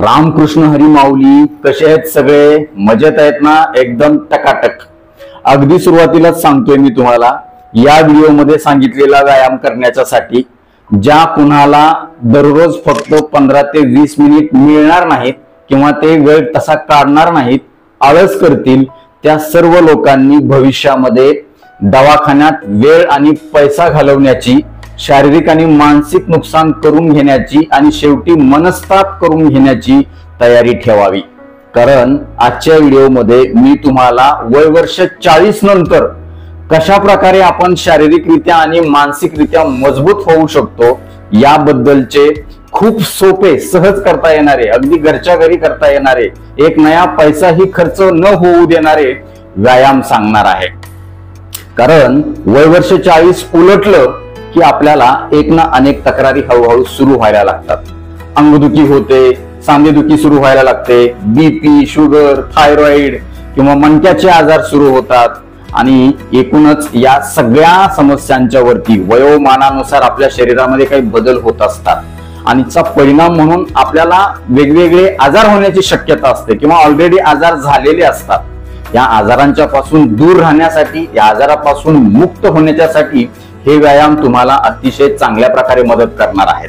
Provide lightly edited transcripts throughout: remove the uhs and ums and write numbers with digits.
रामकृष्ण हरी माऊली, कसे आहेत सगळे? मजेत आहेत ना? एकदम टकाटक. अगदी सुरुवातीलाच सांगतोय मी तुम्हाला, या व्हिडिओमध्ये सांगितलेला व्यायाम करण्यासाठी ज्या कुणाला दररोज फक्त 15 ते 20 मिनिट मिळणार नाहीत किंवा ते वेळ तसा काढणार नाहीत, आळस करतील, त्या सर्व लोकांनी भविष्यामध्ये दवाखान्यात वेळ आणि पैसा घालवण्याची, शारीरिक आणि मानसिक नुकसान करून घेण्याची आणि शेवटी मनस्ताप करून घेण्याची तयारी ठेवावी. कारण आजच्या व्हिडिओमध्ये मी तुम्हाला वयवर्ष 40 नंतर कशा प्रकारे आपण शारीरिकरित्या आणि मानसिकरित्या मजबूत होऊ शकतो याबद्दलचे खूप सोपे, सहज करता येणारे, अगदी घरच्या घरी करता येणारे, एक नया पैसाही खर्च न होऊ देणारे व्यायाम सांगणार आहे. कारण वयवर्ष 40 उलटलं की आपल्याला एक ना अनेक तक्रारी हळूहळू सुरू व्हायला लागतात. अंगदुखी होते, सांधेदुखी सुरू व्हायला लागते, बीपी, शुगर, थायरॉइड किंवा मणक्याचे आजार सुरू होतात आणि एकूणच या सगळ्या समस्यांच्या वरती वयोमानानुसार आपल्या शरीरामध्ये काही बदल होत असतात आणि चा परिणाम म्हणून आपल्याला वेगवेगळे आजार होण्याची शक्यता असते किंवा ऑलरेडी आजार झालेले असतात. या आजारांच्या पासून दूर राहण्यासाठी, या आजारापासून मुक्त होण्यासाठी हे व्यायाम तुम्हाला अतिशय चांगल्या प्रकारे मदत करणार आहेत.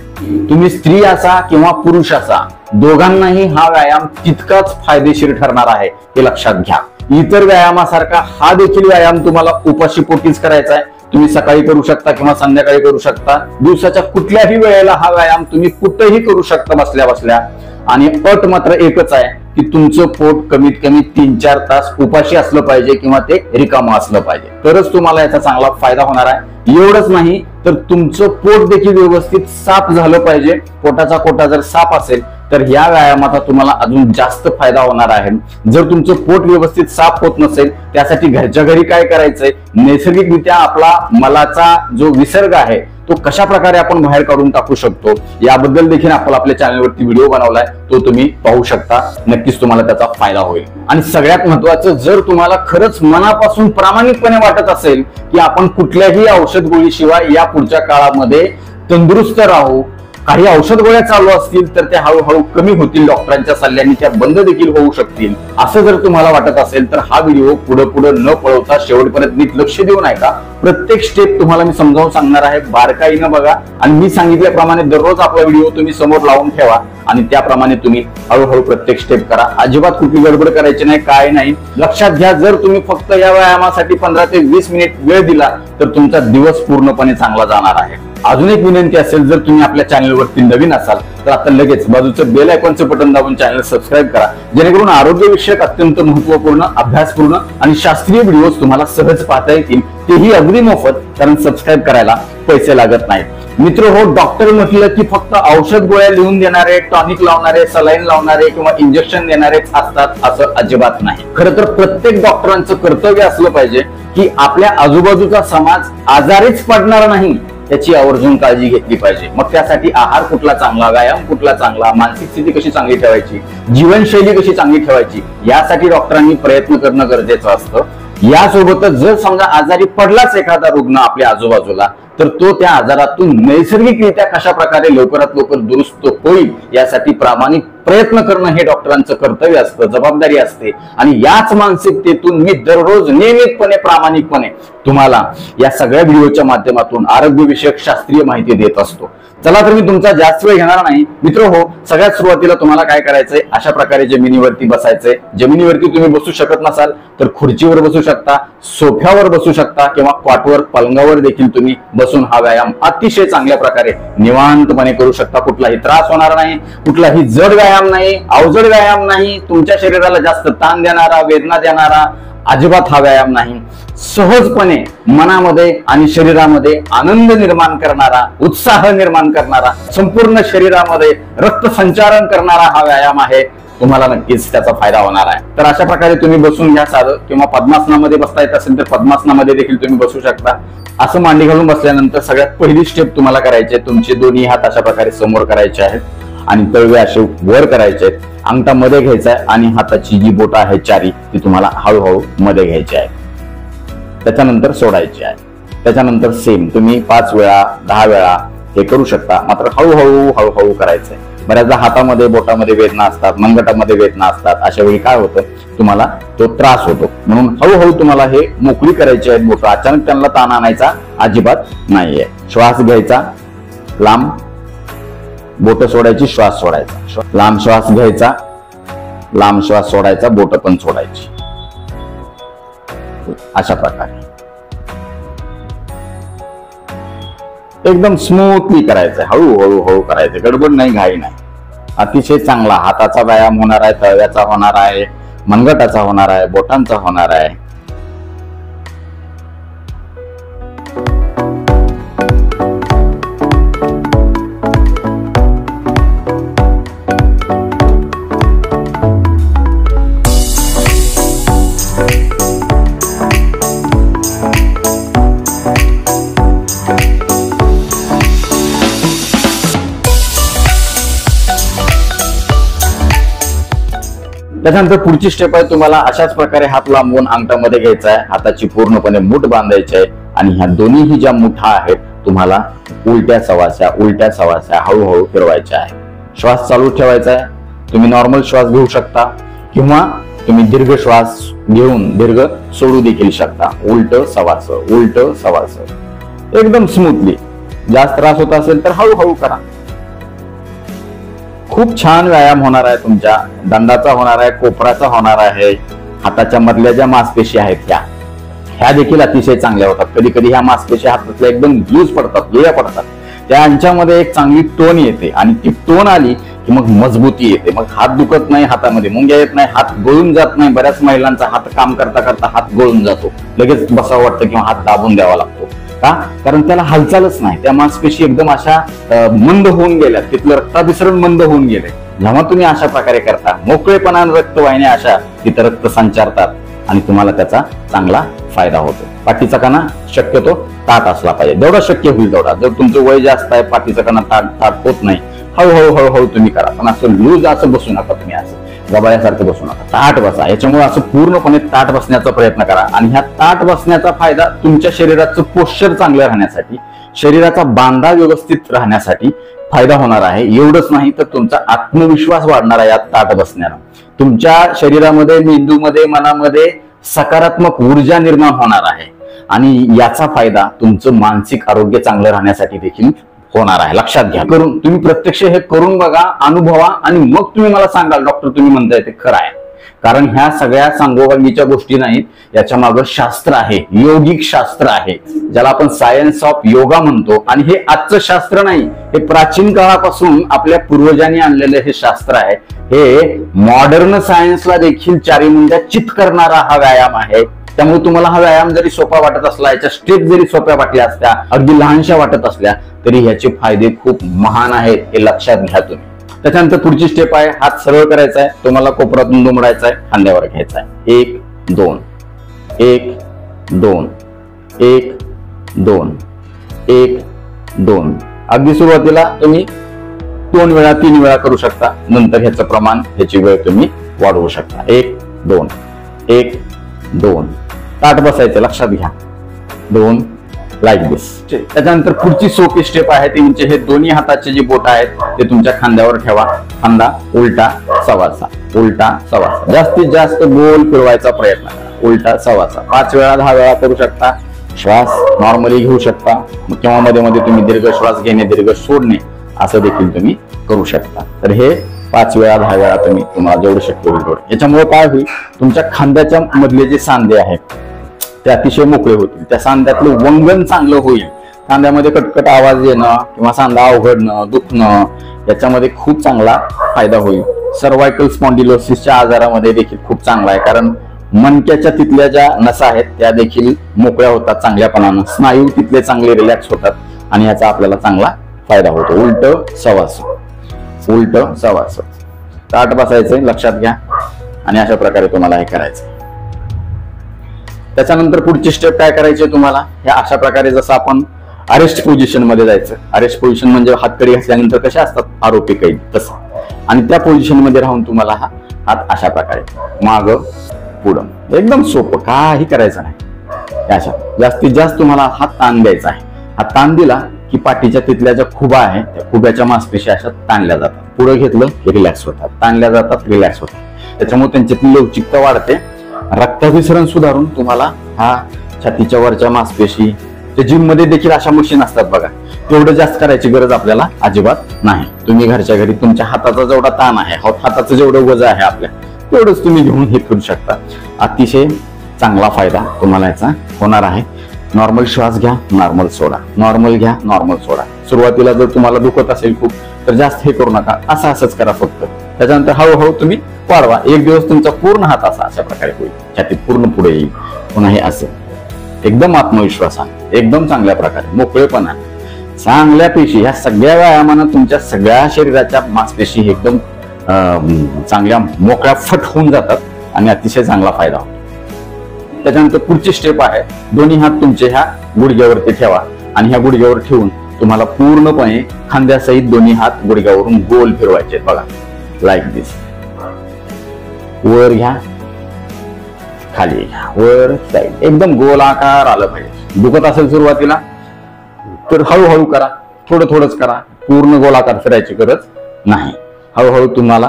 तुम्ही स्त्री असा किंवा पुरुष असा, दोघांनाही हा व्यायाम तितकाच फायदेशीर ठरणार आहे, हे लक्षात घ्या. इतर व्यायामासारखा हा देखील व्यायाम तुम्हाला उपाशी पोटीच करायचा आहे. तुम्ही सकाळी करू शकता किंवा संध्याकाळी करू शकता. दिवसाच्या कुठल्याही वेळेला हा व्यायाम तुम्ही कुठेही करू शकता बसल्या बसल्या. आणि अट मात्र एकच आहे की तुमचं पोट कमीत कमी 3-4 तास उपाशी असलं पाहिजे किंवा ते रिकामं असलं पाहिजे, तरच तुम्हाला याचा चांगला फायदा होणार आहे. एवढंच नाही तर तुमचं पोट देखील व्यवस्थित साफ झालं पाहिजे. पोटाचा कोटा जर साफ असेल तर या व्यायामाचा तुम्हाला अजून जास्त फायदा होणार आहे. जर तुमचं पोट व्यवस्थित साफ होत नसेल, त्यासाठी घरच्या घरी काय करायचंय, नैसर्गिकरित्या आपला मलाचा जो विसर्ग आहे तो कशा प्रकारे आपण बाहेर काढून टाकू शकतो याबद्दल देखील आपण आपल्या चॅनलवरती व्हिडिओ बनवलाय, तो तुम्ही पाहू शकता. नक्कीच तुम्हाला त्याचा फायदा होईल. आणि सगळ्यात महत्वाचं, जर तुम्हाला खरंच मनापासून प्रामाणिकपणे वाटत असेल की आपण कुठल्याही औषध गोळीशिवाय या पुढच्या काळामध्ये तंदुरुस्त राहू, काही औषध गोळ्या चालू असतील तर त्या हळूहळू कमी होतील, डॉक्टरांच्या सल्ल्याने त्या बंद देखील होऊ शकतील, असं जर तुम्हाला वाटत असेल तर हा व्हिडिओ पुढे न पळवता शेवटपर्यंत नीट लक्ष देऊन ऐका. प्रत्येक स्टेप तुम्हाला मी समजावून सांगणार आहे, बारकाईनं बघा आणि मी सांगितल्याप्रमाणे दररोज आपला व्हिडिओ तुम्ही समोर लावून ठेवा आणि त्याप्रमाणे तुम्ही हळूहळू प्रत्येक स्टेप करा. अजिबात कुठली गडबड करायची नाही, काय नाही. लक्षात घ्या, जर तुम्ही फक्त या व्यायामासाठी 15 ते 20 मिनिट वेळ दिला तर तुमचा दिवस पूर्णपणे चांगला जाणार आहे. अजून एक विनंती असेल, जर तुम्ही आपल्या चॅनलवरती नवीन असाल तर आता लगेच बाजूचं बेल आयकॉनचं बटन दाबून चॅनल सबस्क्राईब करा, जेणेकरून आरोग्यविषयक अत्यंत महत्वपूर्ण, अभ्यासपूर्ण आणि शास्त्रीय व्हिडिओज तुम्हाला सहज पाहता येतील, तेही अगदी मोफत, कारण सबस्क्राईब करायला पैसे लागत नाहीत. मित्र हो, डॉक्टर म्हटलं की फक्त औषध गोळ्या लिहून देणारे, टॉनिक लावणारे, सलाईन लावणारे किंवा इंजेक्शन देणारेच असतात असं अजिबात नाही. खरं तर प्रत्येक डॉक्टरांचं कर्तव्य असलं पाहिजे की आपल्या आजूबाजूचा समाज आजारीच पडणार नाही याची आवर्जून काळजी घेतली पाहिजे. मग त्यासाठी आहार कुठला चांगला, व्यायाम कुठला चांगला, मानसिक स्थिती कशी चांगली ठेवायची, जीवनशैली कशी चांगली ठेवायची, यासाठी डॉक्टरांनी प्रयत्न करणं गरजेचं असतं. यासोबतच जर समजा आजारी पडलाच एखादा रुग्ण आपल्या आजूबाजूला, तर तो त्या आजारातून नैसर्गिकरित्या कशा प्रकारे लवकरात लवकर दुरुस्त होईल यासाठी प्रामाणिक प्रयत्न करणं हे डॉक्टरांचं कर्तव्य असतं, जबाबदारी असते. आणि याच मानसिकतेतून मी दररोज नियमितपणे, प्रामाणिकपणे तुम्हाला या सगळ्या व्हिडिओच्या माध्यमातून आरोग्यविषयक शास्त्रीय माहिती देत असतो. चला तर मी तुमचा जास्त वेळ घेणार नाही. मित्र हो, सगळ्यात सुरुवातीला तुम्हाला काय करायचंय, अशा प्रकारे जमिनीवरती बसायचंय. जमिनीवरती तुम्ही बसू शकत नसाल तर खुर्चीवर बसू शकता, सोफ्यावर बसू शकता किंवा कॉटवर, पलंगावर देखील तुम्ही बसून हा व्यायाम अतिशय चांगल्या प्रकारे निवांतपणे करू शकता. कुठलाही त्रास होणार नाही, कुठलाही जड व्यायाम नाही, अवजड व्यायाम नाही, तुमच्या शरीराला जास्त ताण देणारा, वेदना देणारा अजिबात हा व्यायाम नाही. सहजपणे मनामध्ये आणि शरीरामध्ये आनंद निर्माण करणारा, उत्साह निर्माण करणारा, संपूर्ण शरीरामध्ये रक्त संचारण करणारा हा व्यायाम आहे. तुम्हाला नक्कीच त्याचा फायदा होणार आहे. तर अशा प्रकारे तुम्ही बसून घ्या साधं, किंवा पद्मासनामध्ये बसता येत असेल तर पद्मासनामध्ये देखील तुम्ही बसू शकता. असं मांडी घालून बसल्यानंतर सगळ्यात पहिली स्टेप तुम्हाला करायची आहे, तुमचे दोन्ही हात अशा प्रकारे समोर करायचे आहेत आणि तळवे असे वर करायचे आहेत. अंगठा मध्ये घ्यायचा आहे आणि हाताची जी बोटं आहेत चारी ती तुम्हाला हळूहळू मध्ये घ्यायची आहे, त्याच्यानंतर सोडायची आहे. त्याच्यानंतर सेम तुम्ही 5 वेळा 10 वेळा हे करू शकता, मात्र हळूहळू हळूहळू करायचंय. बऱ्याचदा हातामध्ये बोटामध्ये वेदना असतात, मनगटामध्ये वेदना असतात. अशा वेळी काय होतं, तुम्हाला तो त्रास होतो. म्हणून हळूहळू तुम्हाला हे मोकळी करायची आहेत बोट. अचानक त्यांना ताण आणायचा अजिबात नाहीये. श्वास घ्यायचा, लांब बोट सोडायची, श्वास सोडायचा, लांब श्वास घ्यायचा, लांब श्वास सोडायचा, बोट पण सोडायची. अशा प्रकारे एकदम स्मूथली करायचंय, हळूहळू हळू करायचं, गडबड नाही, घाई नाही. अतिशय चांगला हाताचा व्यायाम होणार आहे, तळव्याचा होणार आहे, मनगटाचा होणार आहे, बोटांचा होणार आहे. त्याच्यानंतर पुढची स्टेप आहे, तुम्हाला अशाच प्रकारे हात लांबवून अंगठामध्ये घ्यायचा आहे, हाताची पूर्णपणे मूठ बांधायची आहे आणि ह्या दोन्हीही ज्या मुठा आहेत तुम्हाला उलट्या सवास्या हळूहळू फिरवायच्या आहे. श्वास चालू ठेवायचा आहे. तुम्ही नॉर्मल श्वास घेऊ शकता किंवा तुम्ही दीर्घ श्वास घेऊन दीर्घ सोडू देखील शकता. उलट सवास एकदम स्मूथली. जास्त त्रास होत असेल तर हळूहळू करा. खूप छान व्यायाम होणार आहे. तुमच्या दंडाचा होणार आहे, कोपराचा होणार आहे. हाताच्या मधल्या ज्या मांसपेशी आहेत ह्या देखील अतिशय चांगल्या होतात. कधी कधी ह्या मांसपेशी हातातल्या एकदम लूज पडतात, लेया पडतात. त्यांच्यामध्ये एक चांगली टोन येते आणि ती टोन आली की मग मजबूती येते. मग हात दुखत नाही, हातामध्ये मुंग्या येत नाही, हात गळून जात नाही. बऱ्याच महिलांचा हात काम करता करता हात गळून जातो, लगेच बसावं वाटतं किंवा हात दाबून द्यावा लागतो. का? कारण त्याला हालचालच नाही. त्या मांसपेशी एकदम अशा मंद होऊन गेल्या, तिथलं रक्ताभिसरण मंद होऊन गेले. जेव्हा तुम्ही अशा प्रकारे करता, मोकळेपणाने रक्तवाहिन्या अशा तिथं रक्त संचारतात आणि तुम्हाला त्याचा चांगला फायदा होतो. पाठीचा कणा शक्यतो ताट असला पाहिजे, जेवढा शक्य होईल तेवढा. जर तुमचं वय जास्त आहे, पाठीचा कणा ताट होत नाही, हळूहळू तुम्ही करा. पण असं लूज असं बसू नका, तुम्ही असं गबाळ्यासारखं बसू नका, ताट बसा. याच्यामुळे असं पूर्णपणे ताट बसण्याचा प्रयत्न करा. आणि ह्या ताट बसण्याचा फायदा तुमच्या शरीराचं पोश्चर चांगलं राहण्यासाठी, शरीराचा बांधा व्यवस्थित राहण्यासाठी फायदा होणार आहे. एवढंच नाही तर तुमचा आत्मविश्वास वाढणार आहे या ताट बसण्यानं. तुमच्या शरीरामध्ये, मेंदूमध्ये, मनामध्ये सकारात्मक ऊर्जा निर्माण होणार आहे आणि याचा फायदा तुमचं मानसिक आरोग्य चांगलं राहण्यासाठी देखील होणार आहे. लक्षात घ्या. तुम्ही प्रत्यक्ष हे करून बघा, अनुभवा आणि मग तुम्ही मला सांगाल डॉक्टर तुम्ही म्हणताय ते खरं आहे. कारण ह्या सगळ्या सांगोपांगीच्या गोष्टी नाहीत, याच्या मागं शास्त्र आहे, योगिक शास्त्र आहे, ज्याला आपण सायन्स ऑफ योगा म्हणतो. आणि हे आजचं शास्त्र नाही, हे प्राचीन काळापासून आपल्या पूर्वजांनी आणलेलं हे शास्त्र आहे. हे मॉडर्न सायन्सला देखील चारी मुंड्या चित करणारा हा व्यायाम आहे. त्यामुळे तुम्हाला हा व्यायाम जरी सोपा वाटत असला, याच्या स्टेप जरी सोप्या वाटल्या असल्या, अगदी लहानशा वाटत असल्या, तरी ह्याचे फायदे खूप महान आहेत, हे लक्षात घ्या तुम्ही. त्याच्यानंतर पुढची स्टेप आहे, हात सरळ करायचा आहे, तुम्हाला कोपरातून दुमडायचा आहे, खांद्यावर घ्यायचा आहे. 1 2 1 2 1 2 1 2. अगदी सुरुवातीला तुम्ही 2 वेळा 3 वेळा करू शकता. नंतर ह्याचं प्रमाण, ह्याची वेळ तुम्ही वाढवू शकता. 1 2 1 2. ताट बसायचं, लक्षात घ्या. 2 लाईक दिस. त्याच्यानंतर पुढची सोपी स्टेप आहे, तुमचे हे दोन्ही हाताचे जे बोट आहेत ते तुमच्या खांद्यावर ठेवा. खांदा उलटा सवासा, उलटा सवासा. जास्तीत जास्त गोल फिरवायचा प्रयत्न करा. उलटा सवासा 5 वेळा 10 वेळा करू शकता. श्वास नॉर्मली घेऊ शकता किंवा मध्ये मध्ये तुम्ही दीर्घ श्वास घेणे, दीर्घ सोडणे असं देखील तुम्ही करू शकता. तर हे 5 वेळा 10 वेळा तुम्हाला जेवढं शक्य होईल तेवढं. याच्यामुळे काय होईल, तुमच्या खांद्याच्या मधले जे सांधे आहेत ते अतिशय मोकळे होतील. त्या सांध्यातलं वंगण चांगलं होईल. सांध्यामध्ये कटकट आवाज येणं किंवा सांधा अवघडणं, दुखणं, याच्यामध्ये खूप चांगला फायदा होईल. सर्वायकल स्पॉन्डिलोसिसच्या आजारामध्ये देखील खूप चांगला आहे, कारण मणक्याच्या तिथल्या ज्या नसा आहेत त्या देखील मोकळ्या होतात चांगल्यापणानं. स्नायू तिथले चांगले रिलॅक्स होतात आणि याचा आपल्याला चांगला फायदा होतो. उलट सवास, उलट सवास. ताट बसायचंय, लक्षात घ्या. आणि अशा प्रकारे तुम्हाला हे करायचं. त्याच्यानंतर पुढची स्टेप काय करायची तुम्हाला, हे अशा प्रकारे जसं आपण अरेस्ट पोझिशन मध्ये जायचं. अरेस्ट पोझिशन म्हणजे हातकडी घातल्यानंतर कशा असतात आरोपी कैद, तसं. आणि त्या पोझिशन मध्ये राहून तुम्हाला हा हात अशा प्रकारे माग पुढं, एकदम सोपं, काही करायचं नाही. अशा जास्तीत जास्त तुम्हाला हात ताण द्यायचा आहे. हा ताण दिला की पाठीच्या तिथल्या ज्या खुबा आहे त्या खुब्याच्या मांसपेशी अशा ताणल्या जातात. पुढे घेतलं की रिलॅक्स होतात, ताणल्या जातात, रिलॅक्स होतात. त्याच्यामुळे त्यांच्यातली लवचिकता वाढते. रक्ताभिसरण सुधारून तुम्हाला हा छातीच्या वरच्या मांसपेशी, ते जिम मध्ये देखील अशा मशीन असतात बघा, तेवढं जास्त करायची गरज आपल्याला अजिबात नाही. तुम्ही घरच्या घरी तुमच्या हाताचा जेवढा ताण आहे, हाताचं जेवढं वजन आहे आपल्या, तेवढंच तुम्ही घेऊन हे करू शकता. अतिशय चांगला फायदा तुम्हाला याचा होणार आहे. नॉर्मल श्वास घ्या, नॉर्मल सोडा, नॉर्मल घ्या, नॉर्मल सोडा. सुरुवातीला जर तुम्हाला दुखत असेल खूप तर जास्त हे करू नका, असंच करा फक्त. त्याच्यानंतर हळूहळू तुम्ही वाढवा. एक दिवस तुमचा पूर्ण हात अशा प्रकारे होईल, छातीत पूर्ण पुढे येईल. पुन्हा हे असं एकदम आत्मविश्वासाने, एकदम चांगल्या प्रकारे, मोकळेपणा, चांगल्या पेशी, ह्या सगळ्या व्यायामानं तुमच्या सगळ्या शरीराच्या मांसपेशी एकदम चांगल्या मोकळ्या फट होऊन जातात आणि अतिशय चांगला फायदा होतो. त्याच्यानंतर पुढची स्टेप आहे, दोन्ही हात तुमचे ह्या गुडघ्यावरती ठेवा आणि ह्या गुडघ्यावर ठेवून तुम्हाला पूर्णपणे खांद्यासहित दोन्ही हात गुडघ्यावरून गोल फिरवायचे. बघा, लाईक दिस. वर घ्या, खाली घ्या, वर, साईड, एकदम गोल आकार आलं पाहिजे. दुखत असेल सुरुवातीला तर हळूहळू करा, थोडंच करा, पूर्ण गोलाकार फिरायची गरज नाही. हळूहळू तुम्हाला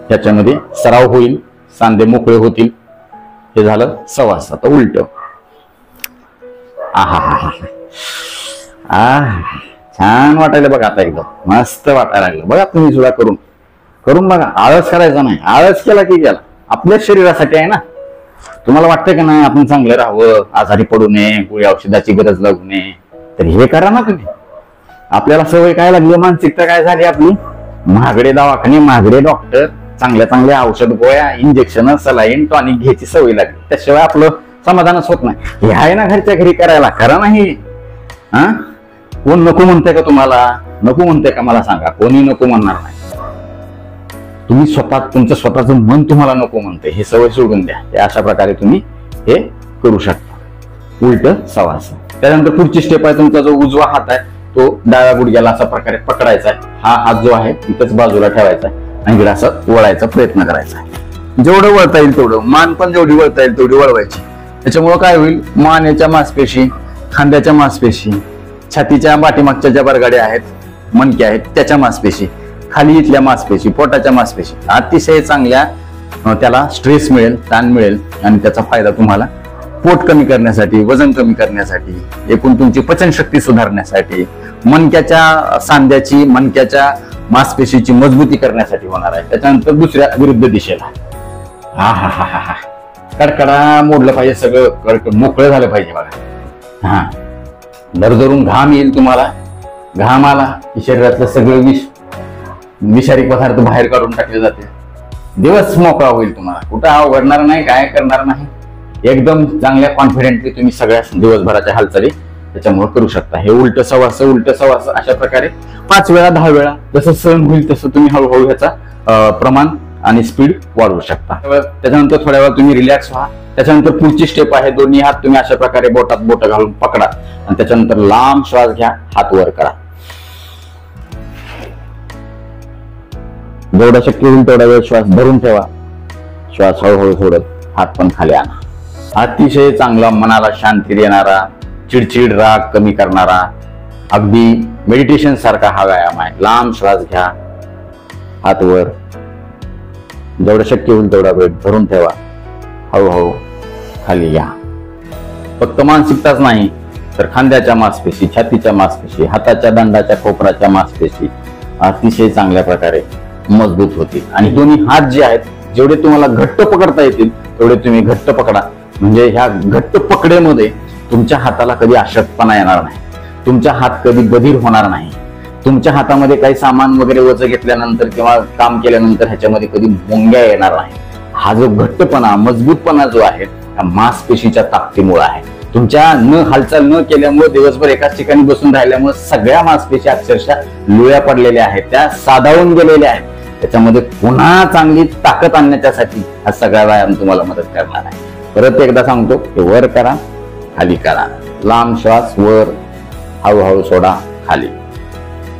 ह्याच्यामध्ये सराव होईल, सांधे मोकळे होतील. हे झालं सवास. आता उलट. छान वाटायला बघा, आता एकदम मस्त वाटायला लागलं बघा. तुम्ही सुद्धा करून बघा. आळस करायचा नाही. आळस केला की गेला. आपल्या शरीरासाठी आहे ना. तुम्हाला वाटतंय का नाही आपण चांगलं राहावं, आजारी पडू नये, गोळी औषधाची गरज लागू नये, तर हे करा ना तुम्ही. आपल्याला सवय काय लागली, मानसिकता काय झाली आपली, महागडे दवाखाने, महागडे डॉक्टर, चांगल्या औषध, गोळ्या, इंजेक्शन, सलाईन, टॉनिक घ्यायची सवय लागली. त्याशिवाय आपलं समाधानच होत नाही. हे आहे ना घरच्या घरी करायला, करा नाही. हा, कोण नको म्हणते का तुम्हाला? नको म्हणते का मला सांगा? कोणी नको म्हणणार नाही. तुम्ही स्वतः, तुमचं स्वतःचं मन तुम्हाला नको म्हणते, हे सवय सोडून द्या. हे अशा प्रकारे तुम्ही हे करू शकता. उलट सवास. त्यानंतर पुढची स्टेप आहे, तुमचा जो उजवा हात आहे तो डाव्या गुडघ्याला अशा प्रकारे पकडायचा आहे. हा हात जो आहे तिथंच बाजूला ठेवायचा आहे आणि इकडे असं वळायचा प्रयत्न करायचा आहे. जेवढं वळता येईल तेवढं, मान पण जेवढी वळता येईल तेवढी वळवायची. त्याच्यामुळे काय होईल, मानेच्या मांसपेशी, खांद्याच्या मांसपेशी, छातीच्या पाठीमागच्या ज्या बरगाड्या आहेत, मणक्या आहेत, त्याच्या मांसपेशी, खाली इथल्या मांसपेशी, पोटाच्या मांसपेशी अतिशय चांगल्या, त्याला स्ट्रेस मिळेल, ताण मिळेल आणि त्याचा फायदा तुम्हाला पोट कमी करण्यासाठी, वजन कमी करण्यासाठी, एकूण तुमची पचनशक्ती सुधारण्यासाठी, मणक्याच्या सांध्याची, मणक्याच्या मांसपेशीची मजबूती करण्यासाठी होणार आहे. त्याच्यानंतर दुसऱ्या विरुद्ध दिशेला कडकडा मोडलं पाहिजे, सगळं मोकळं झालं पाहिजे बघा. हा, दरदरून घाम येईल तुम्हाला. घाम आला की शरीरातलं सगळं विषारी पदार्थ बाहेर काढून टाकले जाते. दिवस मोकळा होईल तुम्हाला, कुठं अवघडणार नाही, काय करणार नाही. एकदम चांगल्या कॉन्फिडेंटली तुम्ही सगळ्या दिवसभराच्या हालचाली त्याच्यामुळे करू शकता. हे उलट सवास अशा प्रकारे 5 वेळा 10 वेळा जसं सहन होईल तसं तुम्ही हळूहळू ह्याचा प्रमाण आणि स्पीड वाढवू शकता. त्याच्यानंतर थोड्या वेळा तुम्ही रिलॅक्स व्हा. त्याच्यानंतर पुढची स्टेप आहे, दोन्ही हात तुम्ही अशा प्रकारे बोटात बोट घालून पकडा आणि त्याच्यानंतर लांब श्वास घ्या, हात वर करा. जेवढा शक्य होईल तेवढा वेळ श्वास धरून ठेवा. श्वास हळूहळू सोडत हात पण खाली आणा. अतिशय चांगला, मनाला शांती देणारा, चिडचिड राग कमी करणारा, अगदी मेडिटेशन सारखा हा व्यायाम आहे. लांब श्वास घ्या, हात वर, जेवढं शक्य होईल तेवढा वेळ धरून ठेवा, हळूहळू खाली घ्या. फक्त मानसिकताच नाही तर खांद्याच्या मांसपेशी, छातीच्या मांसपेशी, हाताच्या दंडाच्या कोपराच्या मांसपेशी अतिशय चांगल्या प्रकारे मजबूत होतील. आणि दोन्ही हात जे आहेत जेवढे तुम्हाला घट्ट पकडता येतील तेवढे तुम्ही घट्ट पकडा. म्हणजे ह्या घट्ट पकडेमध्ये तुमच्या हाताला कधी अशक्तपणा येणार नाही, तुमचा हात कधी बधीर होणार नाही, तुमच्या हातामध्ये काही सामान वगैरे वजन घेतल्यानंतर किंवा काम केल्यानंतर ह्याच्यामध्ये कधी मुंग्या येणार नाही. हा जो घट्टपणा, मजबूतपणा जो आहे हा मांसपेशीच्या ताकदीमुळे आहे. तुमच्या हालचाल न केल्यामुळे, दिवसभर एकाच ठिकाणी बसून राहिल्यामुळे सगळ्या मांसपेशी अक्षरशः लुळ्या पडलेल्या आहेत, त्या साधावून गेलेल्या आहेत. त्याच्यामध्ये पुन्हा चांगली ताकद आणण्यासाठी हा सगळा व्यायाम तुम्हाला मदत करणार आहे. परत एकदा सांगतो, वर करा, खाली करा, लांब श्वास वर, हळूहळू सोडा खाली.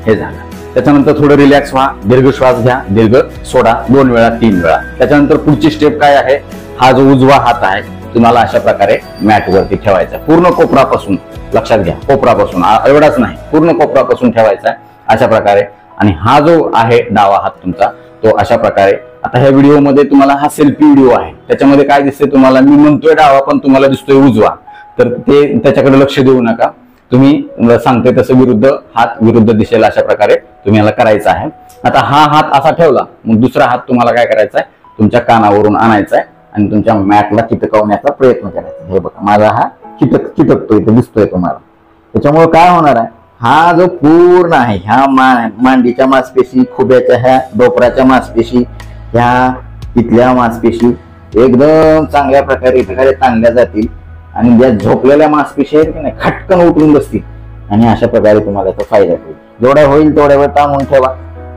हे झालं. त्याच्यानंतर थोडं रिलॅक्स व्हा, दीर्घ श्वास घ्या, दीर्घ सोडा 2 वेळा 3 वेळा. त्याच्यानंतर पुढची स्टेप काय आहे, हा जो उजवा हात आहे तुम्हाला अशा प्रकारे मॅट वरती ठेवायचा, पूर्ण कोपरापासून, लक्षात घ्या कोपरापासून, एवढाच नाही पूर्ण कोपरापासून ठेवायचा अशा प्रकारे. आणि हा जो आहे डावा हात तुमचा तो अशा प्रकारे. आता ह्या व्हिडिओमध्ये तुम्हाला हा सेल्फी व्हिडिओ आहे, त्याच्यामध्ये काय दिसतंय तुम्हाला, मी म्हणतोय डावा पण तुम्हाला दिसतोय उजवा, तर ते त्याच्याकडे लक्ष देऊ नका. तुम्ही सांगते तसं विरुद्ध हात विरुद्ध दिशेला अशा प्रकारे तुम्ही याला करायचा आहे. आता हा हात असा ठेवला, मग दुसरा हात तुम्हाला काय करायचा आहे, तुमच्या कानावरून आणायचा आहे आणि तुमच्या मॅटला चिटकवण्याचा प्रयत्न करायचा. हे बघा माझा हा चिटकतो इथे दिसतोय तुम्हाला. त्याच्यामुळे काय होणार आहे, हा जो पूर्ण आहे ह्या मांडीच्या मांसपेशी, खुब्याच्या ह्या डोपराच्या मांसपेशी, ह्या इथल्या मांसपेशी एकदम चांगल्या प्रकारे ताणल्या जातील आणि ज्या झोपलेल्या मांसपेशी आहेत की नाही खटकन उठून बसतील आणि अशा प्रकारे तुम्हाला याचा फायदा होईल. जेवढा होईल तेवढ्या वेळ ताणून ठेवा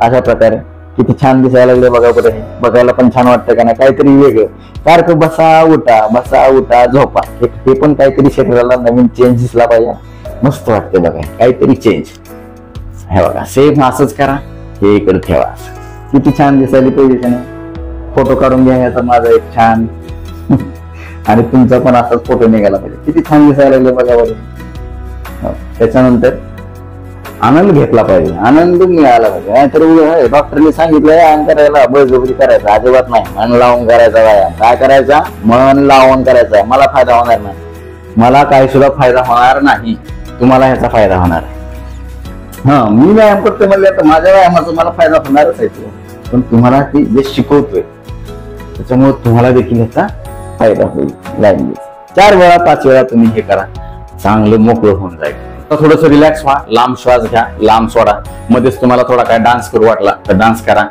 अशा प्रकारे. किती छान दिसायला लागले बघा बरं, हे बघायला पण छान वाटतं का नाही, काहीतरी वेगळं. सारखं बसा उठा झोपा, हे पण काहीतरी शरीराला नवीन चेंज दिसला पाहिजे, मस्त वाटते बघा काहीतरी चेंज. हे बघा सेम असंच करा, हे इकडे ठेवा. किती छान दिसायली पोझिशन आहे. फोटो काढून घ्या याचा माझा एक छान आणि तुमचा पण असाच फोटो निघाला पाहिजे. किती छान दिसायला लागले बघा बरं. त्याच्यानंतर आनंद घेतला पाहिजे, आनंद मिळाला पाहिजे. नाहीतर डॉक्टरने सांगितलं व्यायाम करायला बळजबरी करायचा अजिबात नाही. मन लावून करायचा व्यायाम. काय करायचा, मन लावून करायचा. मला फायदा होणार नाही, मला काही सुद्धा फायदा होणार नाही, तुम्हाला ह्याचा फायदा होणार आहे. मी व्यायाम करतोय म्हणजे आता माझ्या व्यायामाचा मला फायदा होणारच आहे, पण तुम्हाला ती जे शिकवतोय त्याच्यामुळे तुम्हाला देखील ह्याचा फायदा होईल. लाईन 4 वेळा 5 वेळा तुम्ही हे करा, चांगलं मोकळं होऊन जाईल. थोडस रिलॅक्स व्हा, लांब श्वास घ्या, लांब सोडा. मध्येच तुम्हाला थोडा काय डान्स करू वाटला तर डान्स करा.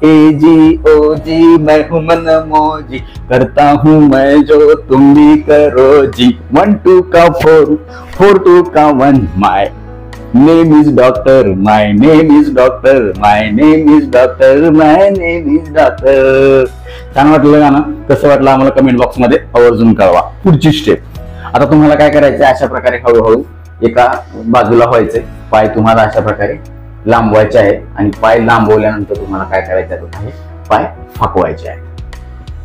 ए जी ओ जी मैं हूं मन मौजी, करता हूं मैं जो तुम भी करो जी. 1 2 का 4 4 2 का 1. My name is doctor, my name is doctor, my name is doctor, my name is doctor. छान वाटलं गाणं? कसं वाटलं आम्हाला कमेंट बॉक्स मध्ये आवर्जून कळवा. पुढची स्टेप आता तुम्हाला काय करायचं, अशा प्रकारे हळूहळू एका बाजूला व्हायचंय. पाय तुम्हाला अशा प्रकारे लांबवायचे आहेत आणि पाय लांबवल्यानंतर तुम्हाला काय करायचं आहे, पाय फाकवायचे आहेत.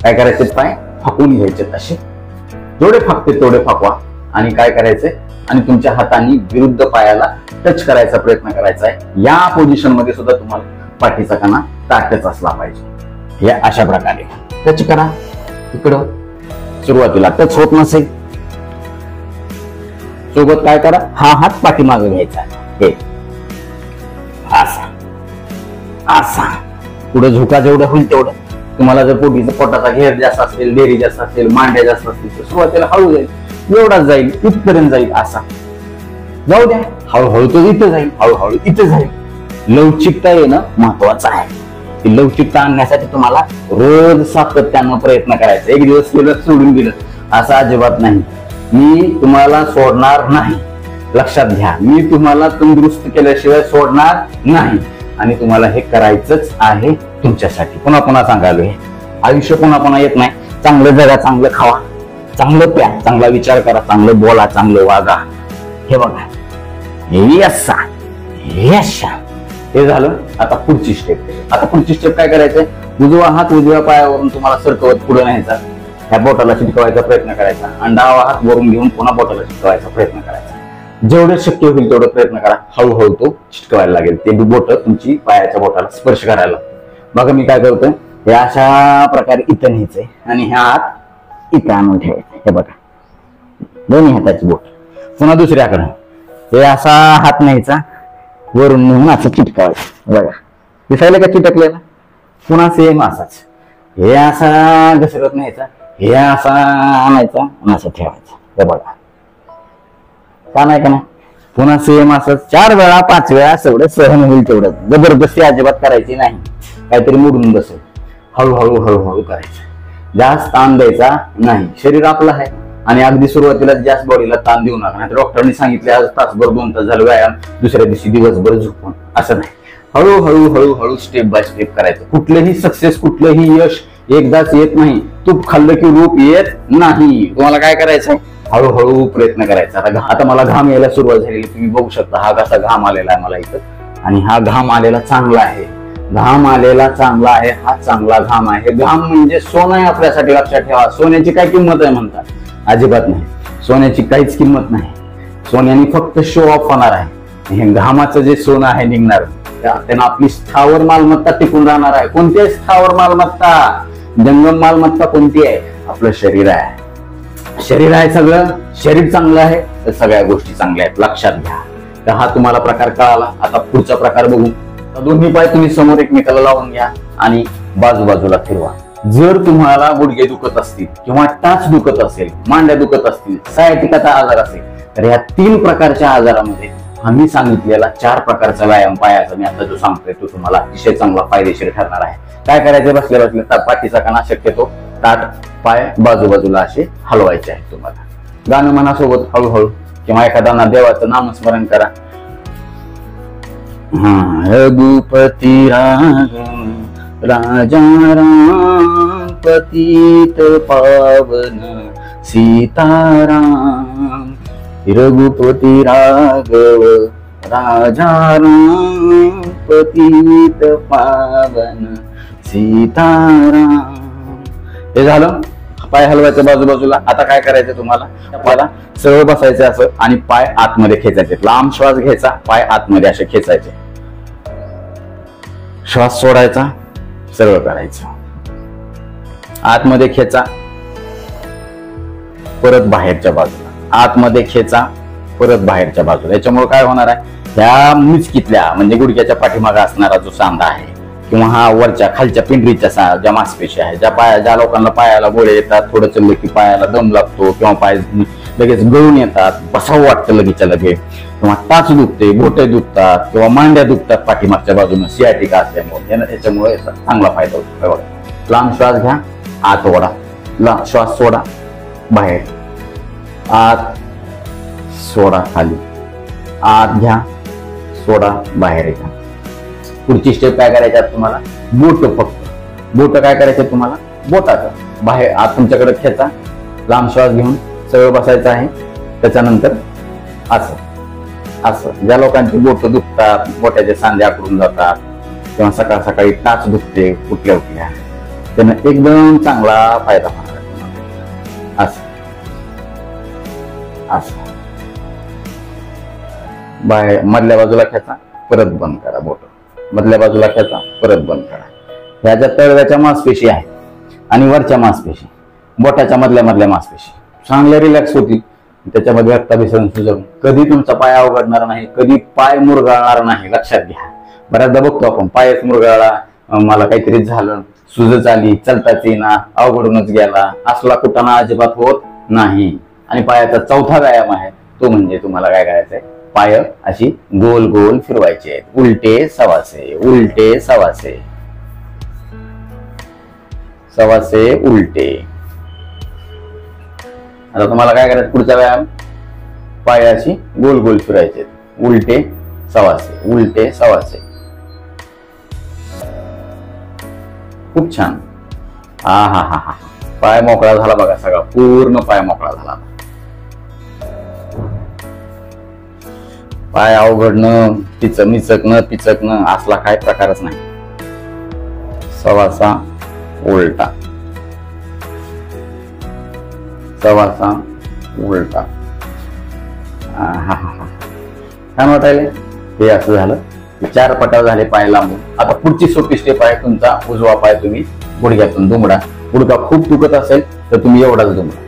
काय करायचे, पाय फाकून घ्यायचे. असे जेवढे फाकते तेवढे फाकवा आणि काय करायचंय, आणि तुमच्या हाताने विरुद्ध पायाला टच करायचा प्रयत्न करायचा आहे. या पोझिशन मध्ये सुद्धा तुम्हाला पाठीचा कणा ताटच असला पाहिजे. या अशा प्रकारे टच करा. इकडं सुरुवातीला टच होत नसेल सोबत काय करा, हा हात पाठीमागे घ्यायचा, हे असा असा पुढे झुका जेवढं होईल तेवढं. तुम्हाला जर पोटाचा घेर जास्त असेल, डेरी जास्त असेल, मांड्या जास्त असतील तर सुरुवातीला हळू जाईल, एवढाच जाईल, इथपर्यंत जाईल. असा जाऊ द्या, हळूहळू तो इथं जाईल, हळूहळू इथं जाईल. लवचिकता येणं महत्वाचं आहे. ती लवचिकता आणण्यासाठी तुम्हाला रोज सातत्यानं प्रयत्न करायचा. एक दिवस केलं सोडून दिलं असं अजिबात नाही. मी तुम्हाला सोडणार नाही, लक्षात घ्या. मी तुम्हाला तंदुरुस्त केल्याशिवाय सोडणार नाही आणि तुम्हाला हे करायचंच आहे तुमच्यासाठी. पुन्हा पुन्हा सांगायलो, हे आयुष्य पुन्हा पुन्हा येत नाही. चांगलं जगा, चांगलं खावा, चांगलं प्या, चांगला विचार करा, चांगलं बोला, चांगलं वागा. हे बघा, हे झालं. आता पुढची स्टेप. आता पुढची स्टेप काय करायचंय, उजवा हात उजव्या पायावरून तुम्हाला सरकवत पुढे न्यायचा, ह्या बोटाला चिटकवायचा प्रयत्न करायचा आणि डावा हात वरून घेऊन पुन्हा बोटाला चिटकवायचा प्रयत्न करायचा. जेवढे शक्य होईल तेवढं प्रयत्न करा. हळूहळू तो चिटकवायला लागेल. ते बोट तुमची पायाच्या बोटाला स्पर्श करायला लागते. बघा मी काय करतोय, हे अशा प्रकारे इथं न्यायचंय आणि ह्या हात इथं आणून ठेवायचं. हे बघा, दोन्ही हाताची बोट. पुन्हा दुसऱ्याकडे हे असा हात न्यायचा, वरून नेऊन असं चिटकावायचं. बघा दिसायला का चिटकलेला. पुन्हा सेम असाच, हे असा घसरत न्यायचा, हे असा आणायचा आणि असं ठेवायचं. हे बघा का नाही का नाही. पुन्हा सेम असं 4 वेळा 5 वेळा एवढं सहन होईल तेवढं. जबरदस्ती अजिबात करायची नाही, काहीतरी मोडून बसेल. हळूहळू हळूहळू करायचं, जास्त ताण द्यायचा नाही. शरीर आपलं आहे आणि अगदी सुरुवातीला जास्त बॉडीला ताण देऊ नका. नाही डॉक्टरने सांगितले आज तासभर 2 तास झालं व्यायाम, दुसऱ्या दिवशी दिवसभर झोपून, असं नाही. हळूहळू हळूहळू स्टेप बाय स्टेप करायचं. कुठलेही सक्सेस, कुठलंही यश एकदाच येत नाही. तूप खाल्लं की रूप येत नाही. तुम्हाला काय करायचंय, हळूहळू प्रयत्न करायचा. आता मला घाम यायला सुरुवात झालेली, तुम्ही बघू शकता. हा कसा घाम आलेला आहे मला इथं, आणि हा घाम आलेला चांगला आहे. घाम आलेला चांगला आहे, हा चांगला घाम आहे. घाम म्हणजे सोनं आहे आपल्यासाठी, लक्षात ठेवा. सोन्याची काय किंमत आहे म्हणतात? अजिबात नाही. सोन्याची काहीच किंमत नाही. सोन्याने फक्त शो ऑफ होणार आहे. हे घामाचं जे सोनं आहे निघणार, त्यांना आपली स्थावर मालमत्ता टिकून राहणार आहे. कोणती आहे स्थावर मालमत्ता? जंगम मालमत्ता कोणती आहे? आपलं शरीर आहे. शरीर आहे, सगळं शरीर चांगलं आहे तर सगळ्या गोष्टी चांगल्या आहेत, लक्षात घ्या. तर हा तुम्हाला प्रकार कळाला. आता पुढचा प्रकार बघू. दोन्ही पाय तुम्ही समोर एकमेकाला लावून घ्या आणि बाजूबाजूला फिरवा. जर तुम्हाला गुडघे दुखत असतील किंवा टाच दुखत असेल, मांड्या दुखत असतील, सायटिकाचा आजार असेल, तर ह्या 3 प्रकारच्या आजारामध्ये आम्ही सांगितलेला 4 प्रकारचा व्यायाम पायाचा मी आता जो सांगतोय तो तुम्हाला अतिशय चांगला फायदेशीर ठरणार आहे. काय करायचं? बसल्या बसल्या पाठीचा कणा शक्यतो ताठ पाय बाजूबाजूला असे हलवायचे आहे तुम्हाला. गाणं म्हणा सोबत हळूहळू किंवा एखादा देवाचं नामस्मरण करा. रघुपती राघव राजा राम पतित पावन सीताराम. रघुपती राघव राजा राम पतित पावन सीताराम. हे झालं पाय हलवायचं बाजूबाजूला. आता काय करायचं तुम्हाला? आपल्याला सरळ बसायचं असं आणि पाय आतमध्ये खेचायचे. लांब श्वास घ्यायचा, पाय आतमध्ये असे खेचायचे. श्वास सोडायचा, सरळ करायचं. आतमध्ये खेचा, परत बाहेरच्या बाजूला. आतमध्ये खेचा, परत बाहेरच्या बाजूला. याच्यामुळे काय होणार आहे? ह्या मिचकीतल्या म्हणजे गुडघ्याच्या पाठीमागे असणारा जो सांधा आहे किंवा हा वरच्या खालच्या पिंडरीच्या ज्या मांसपेशी आहे, ज्या लोकांना पायाला गोळे येतात, थोडं चाललं की पायाला दम लागतो किंवा पाय लगेच गळून येतात, बसावं वाटतं लगेच लगेच, किंवा टाच दुखते, बोटे दुखतात किंवा मांड्या दुखतात पाठीमागच्या बाजूने सियाटिका असल्यामुळे, याच्यामुळे चांगला फायदा होतो. लांब श्वास घ्या, आत ओढा, लांब श्वास सोडा, बाहेर, आत सोडा, खाली, आत घ्या, सोडा, बाहेर घ्या. पुढची स्टेप काय करायची तुम्हाला? बोट, फक्त बोट काय करायचे तुम्हाला? बोटाचं बाहेर आत तुमच्याकडे खेचा, लांब श्वास घेऊन सरळ बसायचं आहे. त्याच्यानंतर असं असं. ज्या लोकांची बोट दुखतात, बोटाचे सांधे आकडून जातात किंवा सकाळ सकाळी टाच दुखते कुठल्या कुठल्या, त्यांना एकदम चांगला फायदा होणार आहे. असं असं बाहेर मधल्या बाजूला खेचा, परत बंद करा बोट, मधल्या बाजूला खेचा, परत बंद करा. ह्या ज्या तळव्याच्या मांसपेशी आहेत आणि वरच्या मांसपेशी, बोटाच्या मधल्या मांसपेशी चांगल्या रिलॅक्स होतील. त्याच्यामध्ये रक्ताभिसरण सुजून कधी तुमचा पाय अवघडणार नाही, कधी पाय मुरगाळणार नाही. लक्षात घ्या. बऱ्याचदा बघतो आपण पायच मुरगाळला, मला काहीतरी झालं, सुजच आली, चालताच येईना, अवघडूनच गेला, असला कुटाणा अजिबात होत नाही. आणि पायाचा चौथा व्यायाम आहे तो म्हणजे तुम्हाला काय करायचंय? पाय अशी गोल गोल फिरवायचे आहेत. उलटे सवासे, उलटे सवासे, सवासे उलटे. आता तुम्हाला काय करायचं? पुढचा व्यायाम पाय अशी गोल गोल फिरायचे, उलटे सवासे, उलटे सवासे. खूप छान. हा हा हा हा. पाय मोकळा झाला बघा, सगळा पूर्ण पाय मोकळा झाला. पाय अवघडणं, मिचकणं पिचकणं असला काय प्रकारच नाही. सवासा उलटा, सवासा उलटा. छान वाटायले. हे असं झालं. 4 पटाव झाले पाय लांबून. आता पुढची सोपी स्टेप आहे तुमचा उजवा पाय तुम्ही गुडघ्यातून दुमडा. गुडघा खूप दुखत असेल तर तुम्ही एवढाच दुमडा.